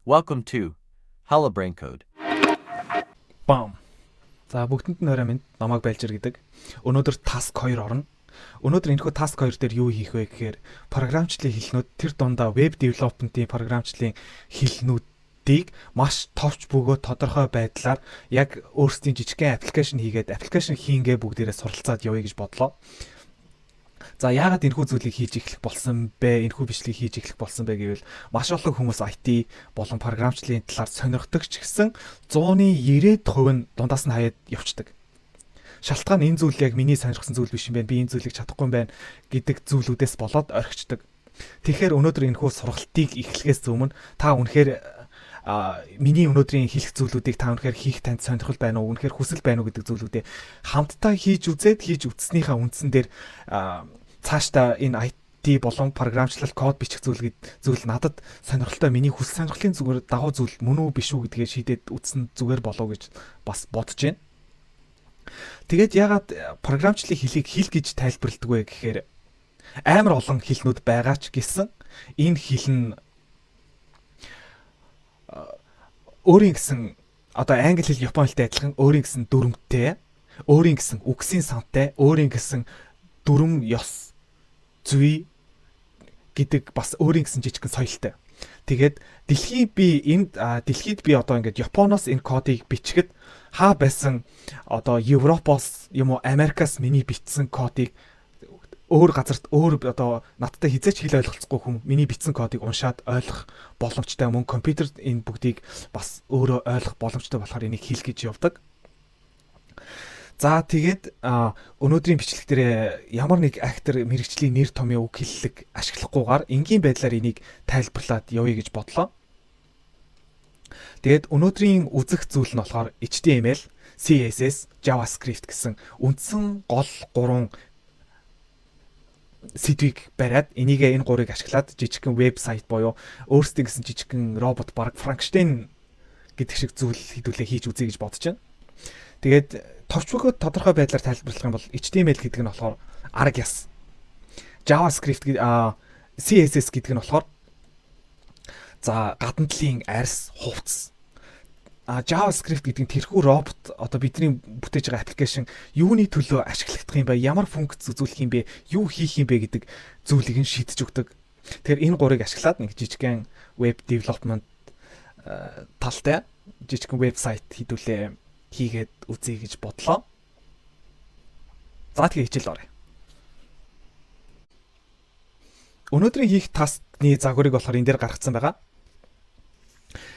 Welcome to Hello Brain Code. Бам. За бүгдэнд нь орой минь намайг Байлжир гэдэг. Өнөөдөр task 2 орно. Өнөөдөр энэхүү task 2 дээр юу хийх вэ гэхээр програмчлалын хэлнүүд тэр дундаа web development-ийн програмчлалын хэлнүүдийг маш товч бөгөөд тодорхой байдлаар яг өөрсдийн жижигхэн аппликейшн хийгээд аппликейшн хийнгээ бүгдээрээ суралцаад явъя гэж бодлоо. За яагаад энэхүү зүйлийг хийж эхлэх болсон бэ? Энэхүү бичлэгийг хийж эхлэх болсон бэ гэвэл маш олон хүмүүс IT болон програмчлалын талаар сонирхдог ч гэсэн 190% нь дундаас нь хаяад явцдаг. Шалтгаан энэ зүйл яг миний сонирхсан зүйл биш юм байна. Би энэ зүйлийг чадахгүй юм байна гэдэг зүйлүүдээс болоод орхичдаг. Тэгэхээр өнөөдөр энэхүү сургалтыг эхлэхээс өмнө та үнэхээр миний өнөөдрийн хэлэх зүйлүүдийг та үнэхээр хийх танд сонирхол байна уу? Үнэхээр хүсэл байна уу гэдэг зүйлүүдээ хамтдаа хийж үзснийхаа үндсэн дээр цаашдаа энэ IT болон програмчлал код бичих зүйл надад сонирхолтой, миний хүсэл сонирхлын зүгээр дагуу зүйл мөн үү биш үү гэдгээ шийдээд үзсэн зүгээр болоо гэж бас бодож байна. Тэгээд ягаад програмчлалын хэлийг хэл гэж тайлбарладаг вэ гэхээр амар олон хэлнүүд байгаа ч гэсэн энэ хэл нь өөрийн гэсэн одоо англи хэл, японы хэлтэй адилхан өөрийн гэсэн дүрмтэй, өөрийн гэсэн үгсийн сантай, өөрийн гэсэн дүрм ёс зүй гэдэг бас өөрийн гэсэн жижигхэн соёлтой. Тэгээд дэлхийд би одоо ингээд Японоос энэ кодыг бичгэд хаа байсан одоо Европоос юм уу Америкаас миний бичсэн кодыг өөр газарт одоо надтай хизээч хэл ойлголцохгүй хүн миний бичсэн кодыг уншаад ойлгох боломжтой, мөн компьютерт энэ бүгдийг бас өөрөө ойлгох боломжтой болохоор энийг хэл гэж явдаг. За тэгээд өнөөдрийн бичлэг дээр ямар нэг актер мэрэгчлийн нэр томьёо үг хэллэг ашиглахгүйгээр энгийн байдлаар энийг тайлбарлаад явъя гэж бодлоо. Тэгээд өнөөдрийн үзэх зүйл нь болохоор HTML, CSS, JavaScript гэсэн үндсэн гол 3 сэдвийг бариад энэ гурыг ашиглаад жижигхэн вебсайт буюу өөрсдийн гэсэн жижигхэн робот баг Frankenstein гэдэг шиг зүйл хийдүүлээ хийж үзье гэж бодож байна. Тэгээд товчбөгөөд тодорхой байдлаар тайлбарлах юм бол HTML гэдэг нь болохоор арга яс. JavaScript CSS гэдэг нь болохоор за гадна талын арьс, хувцас. JavaScript гэдэг нь тэрхүү робот одоо бидний бүтээж байгаа аппликейшн юуны төлөө ашиглагдах юм бэ? Ямар функц үзүүлэх юм бэ? Юу хийх юм бэ гэдэг зүйлийг нь шийдэж өгдөг. Тэгэхээр энэ гурыг ашиглаад нэг жижигхэн web development талтай жижигхэн вебсайт хийдүүлээ хийгээд үзье гэж бодлоо. За тэгээ хичээл оръё. Өнөөдрийн хийх таскны загварыг болохоор энэ дээр гаргацсан байгаа.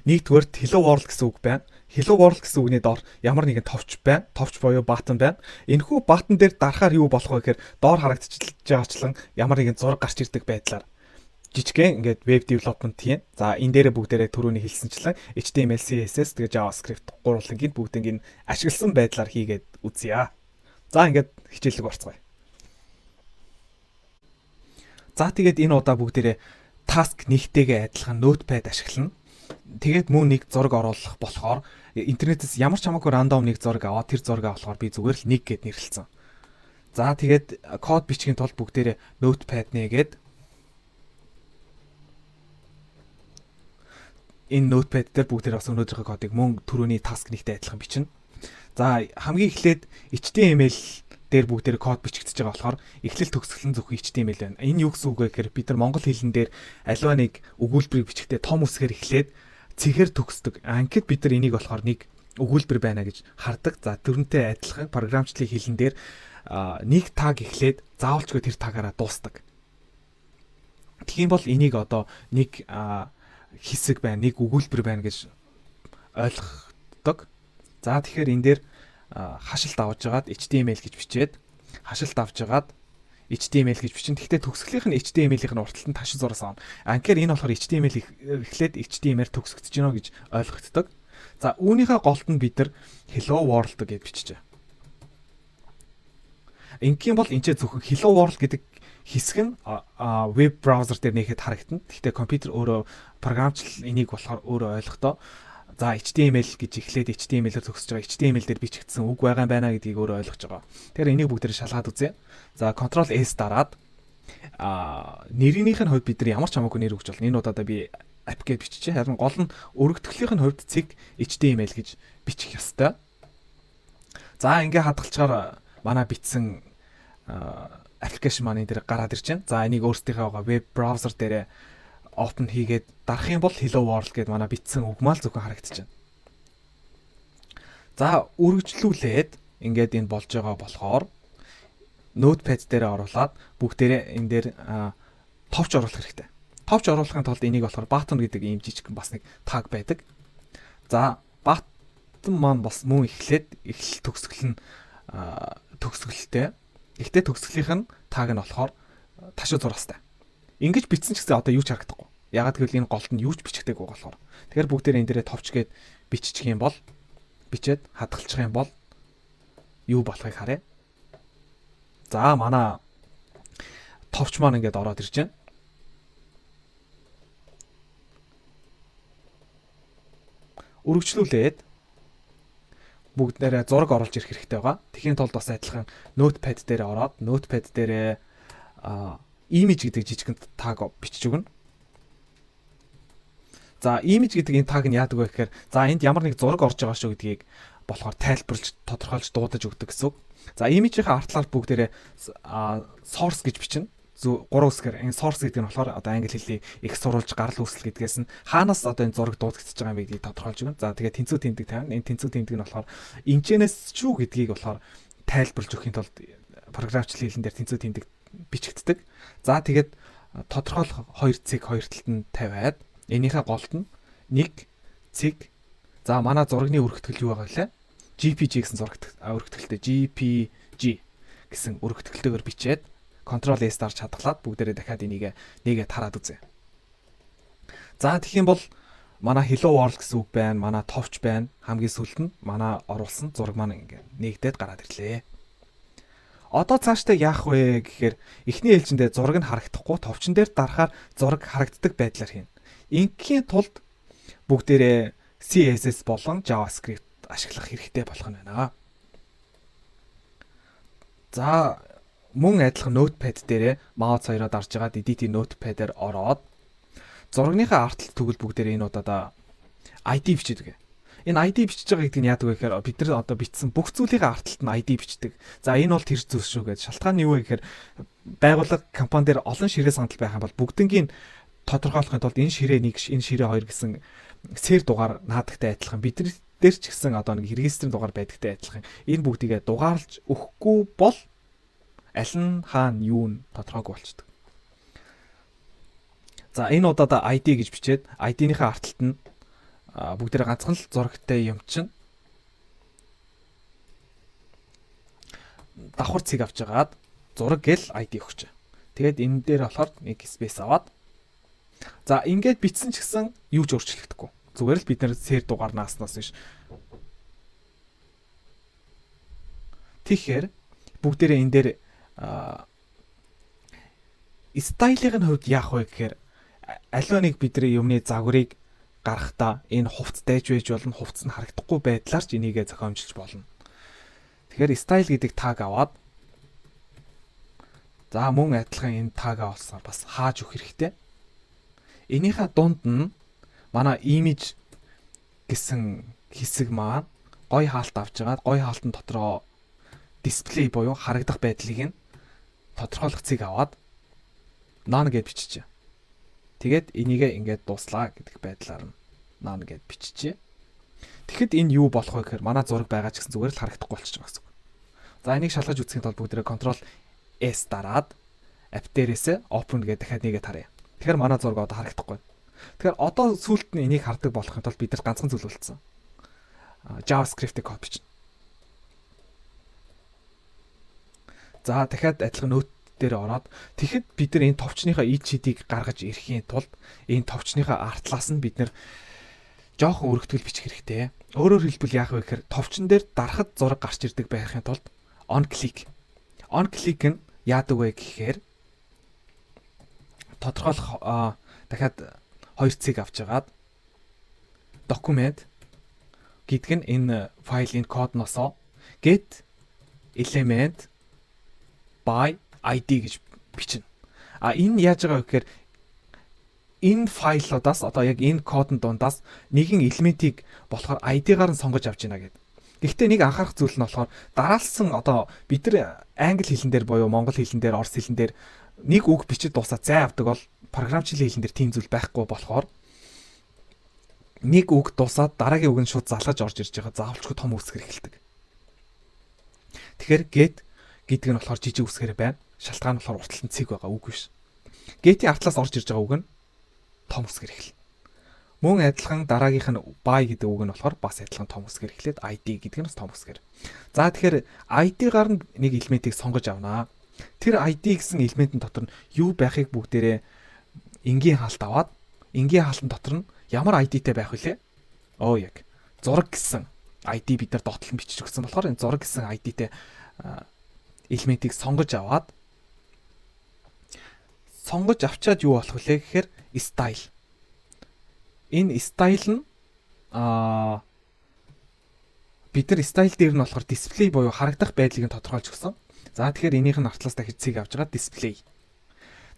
Нэгдүгээр Hello World гэсэн үг байна. Hello World гэсэн үгний доор ямар нэгэн товч байна. Товч буюу button байна. Энэхүү button дээр дарахаар юу болох вэ гэхээр доор харагдчихж байгаачлан ямар нэгэн зураг гарч ирдэг байдлаар жижигхэн ингээд web development хийн. За энэ дээрээ бүгдээрээ түрүүний хэлсэнчлэн HTML, CSS тэгээ JavaScript гурвангийн бүгднийг ашигласан байдлаар хийгээд үзье. За ингээд хичээлэг орцгоё. За тэгээд энэ удаа бүгдээрээ task нэгтэйгээ адилхан notepad ашиглана. Тэгээд мөн нэг зураг оруулах болохоор интернетээс ямар ч хамаагүй рандом нэг зураг аваад тэр зураг авахаар би зүгээр л нэг гэд нэрлэлсэн. За тэгээд код бичихийн тулд бүгдээрээ notepad нээгээд энэ notepad дээр бүгдээр бас өнөөдрийнхөө кодыг мөн түрүүний task нэгтэй адилхан бичнэ. За хамгийн эхлээд HTML дээр бүгдээр код бичигдэж байгаа болохоор эхлэл төгсгөл нь зөвхөн HTML байна. Энэ юу гэсэн үг вэ гэхээр бид нар монгол хэлэн дээр аливаа нэг өгүүлбэрийг бичихдээ том үсгээр эхлээд цэгээр төгсдөг. Англид бид нар энийг болохоор нэг өгүүлбэр байна гэж хардаг. За тэрнтэй адилхан програмчлалын хэлэн дээр нэг таг эхлээд заавалчгүй тэр тагаараа дуустдаг. Тэгхийн бол энийг одоо нэг хэсэг байна, нэг өгүүлбэр байна гэж ойлгодог. За тэгэхээр энэ дээр хашилт авж жагаад HTML гэж бичээд хашилт авж жагаад HTML гэж бичин. Гэхдээ төгсгөлийнх нь HTML-ийн урталт нь ташин зураас авна. Анхээр энэ болохоор HTML эхлээд HTML төгсгөж гинэ гэж ойлгогддог. За үүнийхээ голд нь бид нар Hello World гэж биччихэ. Ингийн бол энэ ч зөвхөн Hello World гэдэг хэсэг нь веб браузер дээр нэхэд харагдана. Гэхдээ компьютер өөрөө програмчлал энийг болохоор өөрөө ойлгохдоо за HTML гэж эхлээд HTML-ээр төгсөж байгаа HTML дээр бичигдсэн үг байгаа юм байна гэдгийг өөрөө ойлгож байгаа. Тэгэхээр энийг бүгдээр шалгаад үзье. За Ctrl S дараад нэрийнх нь хувьд бид нар ямар ч хамаагүй нэр өгч болно. Энэ удаадаа би app гэж биччихье. Харин гол нь өргөтгөлийн хувьд цэг HTML гэж бичих ёстой. За ингээ хадгалчаар манай бичсэн аппликейшн маань энэ дээр гараад ирж байна. За энийг өөрсдийнхөө веб браузер дээр open хийгээд дарах юм бол hello world гэдээ манай бичсэн үгмэл зөвхөн харагдаж байна. За үргэлжлүүлээд ингээд энэ болж байгаа болохоор notepad дээр оруулаад бүгдээрээ энэ дээр товч оруулах хэрэгтэй. Товч оруулахын тулд энийг болохоор button гэдэг ийм жижиг бас нэг tag байдаг. За button маань бас мөн эхлээд эхлэл төгсгөл нь төгсгөлтэй. Гэхдээ төгсгөлийнх нь tag нь болохоор ташуу зурастай. Ингэж бичсэн ч гэсэн одоо юу ч харагдахгүй. Ягаад гэвэл энэ голд нь юу ч бичигдээгүй болохоор. Тэгэхээр бүгдээрээ энэ дээрээ товч гээд биччих юм бол бичээд хадгалчих юм бол юу болохыг харъя. За манай товч маань ингээд ороод ирж байна. Үргэлжлүүлээд бүгдээрээ зураг оруулж ирэх хэрэгтэй байгаа. Тэхийн тулд бас адилхан notepad дээр ороод notepad дээр image гэдэг жижигэн tag бичиж өгнө. За image гэдэг энэ tag нь яадаг вэ гэхээр за энд ямар нэг зураг орж байгаа шүү гэдгийг болохоор тайлбарлаж тодорхойлж дуудаж өгдөг гэсэн үг. За image-ийн артлаар бүгдээрээ source гэж бичнэ. 3 үсгээр энэ source гэдэг нь болохоор одоо англи хэлний их сурвалж гарал үүсэл гэдгээс нь хаанаас одоо энэ зураг дуудагдчихж байгаа юм бэ гэдгийг тодорхойлж өгнө. За тэгээд тэнцүү тэмдэг тавина. Энэ тэнцүү тэмдэг нь болохоор энэчнээс шүү гэдгийг болохоор тайлбарлаж өгөхийн тулд програмчлалын хэлэн дээр тэнцүү тэмдэг бичигддэг. За тэгээд тодорхойлох 2 цэг 2 талд нь тавиад энийхээ голд нь 1 цэг. За манай зургийн өргөтгөл юу байгаа вэ? JPG гэсэн зураг өргөтгөлтэй JPG гэсэн өргөтгөлтэйгээр бичээд Ctrl S дарж хадгалаад бүгдээрээ дахиад энийг нэгээ тараад үзье. За тэгэх юм бол манай hello world гэсэн үг байна, манай товч байна. Хамгийн сүүлд нь манай оруулсан зураг маань ингээ нэгдээд гараад ирлээ. Одоо цаашдаа яах вэ гэхээр эхний ээлжиндээ зураг нь харагдахгүй, товчон дээр дарахаар зураг харагддаг байдлаар хийнэ. Ингийн тулд бүгдээрээ CSS болон JavaScript ашиглах хэрэгтэй болох нь байна. За мөн адилхан notepad дээрээ mouse хоёроо дарж агаад edit-ийн notepad-аар ороод зурагныхаа арт тэгвэл бүгдээрээ энэ удаа ID бичдэг. Энэ ID бичиж байгаа гэдэг нь яадаг вэ гэхээр бид нар одоо бичсэн бүх зүйлийн артталт нь ID бичдэг. За энэ бол тэр зүйл шүү гэж. Шалтгаан нь юу вэ гэхээр байгууллага компани дээр олон ширээ сандал байх юм бол бүгднгийн тодорхойлохын тулд энэ ширээ 1, энэ ширээ 2 гэсэн сэр дугаар наадагтай адилхан. Бид нар дээр ч гэсэн одоо нэг регистрийн дугаар байдагтай адилхан. Энэ бүгдийгээ дугаарлаж өгөхгүй бол аль нь хаана юу нь тодорхойгүй болчихдог. За энэ удаад ID гэж бичээд ID-ийнхээ артталт нь бүгдээ ганцхан л зурагтай юм чинь давхар цэг авч агаад зураг гэл ID өгч. Тэгээд энэ дээр болохоор нэг space аваад за ингээд бичсэн ч гэсэн юу ч өөрчлөгдөхгүй. Зүгээр л бид нэр сэр дугаар нааснаас биш. Тэгэхээр бүгдээрээ энэ дээр стайлын хувьд яах вэ гэхээр аливаа нэг бидний юмны загварыг гаргахдаа энэ хувцс дайж байж болно, хувцс нь харагдахгүй байдлаар ч энийгээ зохиомжилж болно. Тэгэхээр style гэдэг tag аваад за мөн адилхан энэ tag авсаар бас хааж өгөх хэрэгтэй. Энийхээ дунд нь манай image гэсэн хэсэг маань гоё хаалт авч агаад гоё хаалтын дотроо display буюу харагдах байдлыг нь тодорхойлох цэг аваад none гэж биччихье. Тэгээд энийгээ ингээд дууслаа гэдэг байдлаар нь none гэж биччихье. Тэгэхэд энэ юу болох вэ гэхээр манай зураг байгаа ч гэсэн зүгээр л харагдахгүй болчихж байгаа гэсэн үг. За энийг шалгаж үзэхийн тулд бүгдээ Ctrl S дараад app дээрээс open гэдэг дахиад нэгээ тарья. Тэгэхээр манай зураг одоо харагдахгүй. Тэгэхээр одоо сүүлд нь энийг хардаг болохын тулд бид нар ганцхан зүйл үлдсэн. JavaScript-ийг код бичнэ. За дахиад адилхан note дээр ороод тэгэхэд бид нар энэ товчныхаа ECD-ийг гаргаж ирэхийн тулд энэ товчныхаа артлаас нь бид нар жоохон өргөтгөл бичих хэрэгтэй. Өөрөөр хэлбэл яах вэ гэхээр товчон дээр дарахад зураг гарч ирдэг байхын тулд on click нь яадаг вэ гэхээр тодорхойлох дахиад 2 цэг авч агаад document гэдэг нь энэ файлын кодносоо get element by ID гэж бичнэ. Энэ яаж байгаа вэ гэхээр энэ файлуудаас одоо яг энэ кодын дундаас нэгэн элементийг болохоор ID-гаар нь сонгож авч байна гэдэг. Гэхдээ нэг анхаарах зүйл нь болохоор дараалсан одоо бид нар англи хэлэн дээр буюу монгол хэлэн дээр, орос хэлэн дээр нэг үг бичиж дуусаад зай авдаг бол програмчлалын хэлэн дээр тийм зүйл байхгүй болохоор нэг үг дуусаад дараагийн үг нь шууд залгаж орж ирж байгаа заавалчгүй том үсгэр эхэлдэг. Тэгэхээр get гэдэг нь болохоор жижиг үсгэр байна. Шалтгаан нь болохоор урталтан цэг байгаа үг биш. Get-ийн артлаас орж ирж байгаа үг нь том үсгэр эхэлнэ. Мөн адилхан дараагийнх нь by гэдэг үг нь болохоор бас адилхан том үсгэр эхлээд ID гэдэг нь бас том үсгэр. За тэгэхээр ID-гаар нь нэг элементийг сонгож авнаа. Тэр ID гэсэн элементийн дотор нь юу байхыг бүгдээрээ энгийн хаалт аваад энгийн хаалтын дотор нь ямар ID-тэй байх вүлээ? Яг зураг гэсэн ID бид нар доотлон бичиж өгсөн болохоор энэ зураг гэсэн ID-тэй элементийг сонгож аваад сонгож авчаад юу болох вүлээ гэхээр style. Энэ style нь бид нар style дээр нь болохоор display буюу харагдах байдлыг нь тодорхойлж өгсөн. За тэгэхээр энийх нь артлаас дахиж цэг авч байгаа display.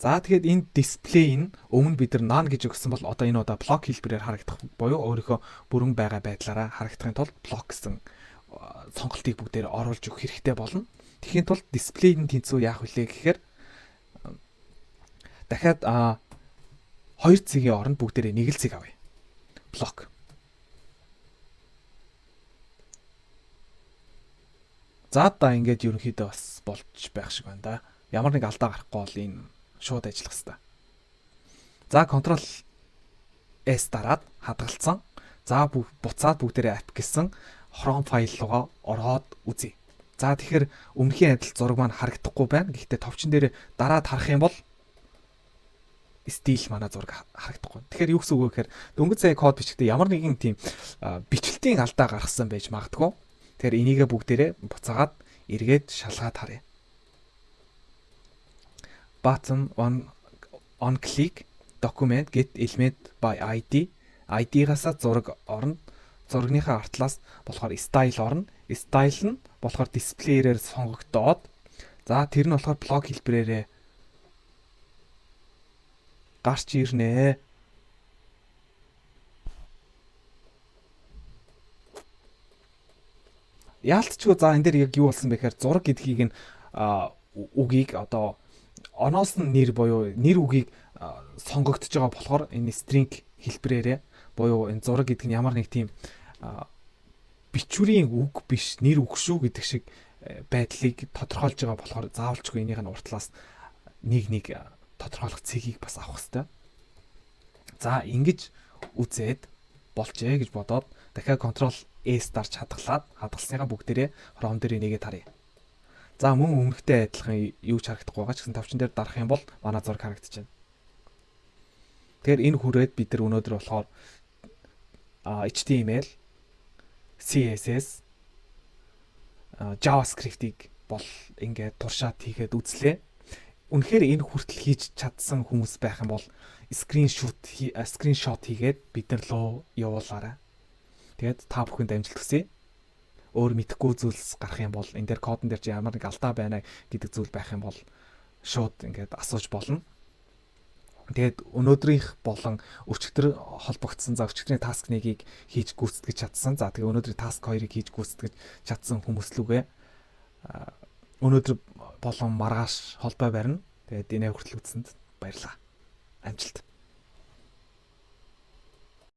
За тэгээд энэ display нь өмнө бид нар none гэж өгсөн бол одоо энэ удаа block хэлбэрээр харагдах буюу өөрийнхөө бүрэн байгаа байдлаараа харагдахын тулд block гэсэн сонголтыг бүгдээр оруулж өгөх хэрэгтэй болно. Тэгэхийн тулд display нь тэнцүү яах вүлээ гэхээр дахиад 2 цэгийн оронд бүгдээрээ нэг л цэг авъя. Block. За та ингээд ерөнхийдөө бас болж байх шиг байна да. Ямар нэг алдаа гарахгүй бол энэ шууд ажиллах хэрэгтэй. За Ctrl S дараад хадгалсан. За буцаад бүгдээрээ app гэсэн Chrome файл руугаа ороод үзье. За тэгэхээр өмнөхийн адил зураг маань харагдахгүй байна. Гэхдээ товчон дээр дараад харах юм бол стил манай зураг харагдахгүй. Тэгэхээр юу гэсэн үг вэ гэхээр дөнгөж сая код бичгтээ ямар нэгэн тийм бичлэлтийн алдаа гаргасан байж магадгүй. Тэгэхээр энийгээ бүгдээрээ буцаагаад эргээд шалгаад харъя. Button on click document get element by ID. ID-гасаа зураг орно. Зурагныхаа артлаас болохоор style орно. Style нь болохоор display-ээр сонгогдоод за тэр нь болохоор block хэлбэрээр гарч ирнэ. Яалтчгүй за энэ дээр яг юу болсон бэ гэхээр зураг гэдгийг нь үгийг одоо оноос нь нэр буюу нэр үгийг сонгогдож байгаа болохоор энэ string хэлбэрээрээ буюу энэ зураг гэдэг нь ямар нэг тийм бичвэрийн үг биш нэр үг шүү гэдэг шиг байдлыг тодорхойлж байгаа болохоор заавалчгүй энийх нь уртлаас нэг тодорхойлох цэгийг бас авах хэрэгтэй. За ингэж үзээд болжээ гэж бодоод дахиад Ctrl S дарж хадгалсныгаа бүгдээрээ Chrome дээр нэгээд харъя. За мөн өмнөхтэй адилхан юу ч харагдахгүй байгаа ч гэсэн тавчин дээр дарах юм бол манай зураг харагдаж байна. Тэгэхээр энэ хүрээд бид нар өнөөдөр болохоор HTML, CSS, JavaScript-ийг бол ингээд туршаад хийгээд үзлээ. Үнэхээр энэ хүртэл хийж чадсан хүмүүс байх юм бол скриншот хийгээд бид нар руу явуулаарай. Тэгээд та бүхэнд амжилт хүсье. Өөр мэдэхгүй зүйлс гарах юм бол энэ дээр кодон дээр чи ямар нэг алдаа байна гэдэг зүйл байх юм бол шууд ингээд асууж болно. Тэгээд өнөөдрийнх болон өчигдөр холбогдсон өчигдрийн таск 1-ийг хийж гүйцэтгэж чадсан. За тэгээд өнөөдрийн таск 2-ыг хийж гүйцэтгэж чадсан хүмүүс лүгээ өнөөдөр болон маргааш холбоо барина. Тэгээд энэ хүртэл үзсэнд баярлалаа. Амжилт.